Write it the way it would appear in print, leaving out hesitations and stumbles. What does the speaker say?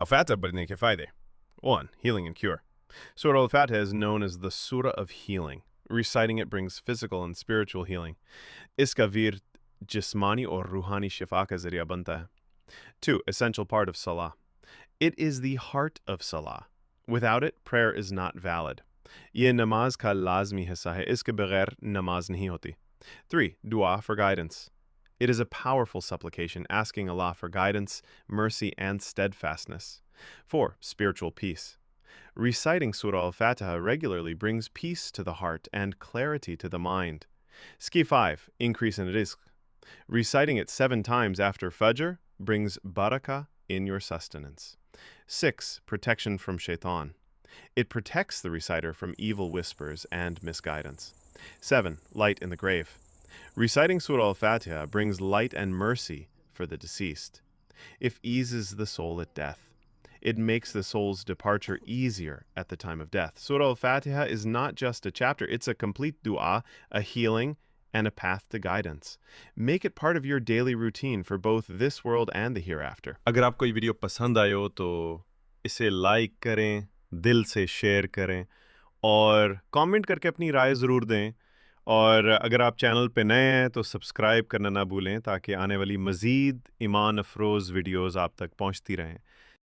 Al-Fatiha पढ़ने के फायदे. 1. Healing and cure. Surah Al-Fatiha is known as the Surah of Healing. Reciting it brings physical and spiritual healing. इसका विर्द जिस्मानी और रूहानी शिफा का ज़रिया बनता है. 2. Essential part of Salah. It is the heart of Salah. Without it, prayer is not valid. ये नमाज का लाज़मी हिस्सा है. इसके बगैर नमाज नहीं होती. 3. Dua for guidance. It is a powerful supplication asking Allah for guidance, mercy, and steadfastness. 4. Spiritual peace. Reciting Surah Al-Fatiha regularly brings peace to the heart and clarity to the mind. 5. Increase in rizq. Reciting it 7 times after Fajr brings barakah in your sustenance. 6. Protection from Shaytan. It protects the reciter from evil whispers and misguidance. 7. Light in the grave. Reciting Surah Al-Fatiha brings light and mercy for the deceased. It eases the soul at death. It makes the soul's departure easier at the time of death. Surah Al-Fatiha is not just a chapter, it's a complete dua, a healing, and a path to guidance. Make it part of your daily routine for both this world and the hereafter. अगर आपको ये video पसंद आए हो तो इसे like करें, दिल से शेयर करें और कमेंट करके अपनी राय ज़रूर दें। और अगर आप चैनल पे नए हैं तो सब्सक्राइब करना ना भूलें ताकि आने वाली मज़ीद ईमान अफरोज़ वीडियोज़ आप तक पहुंचती रहें।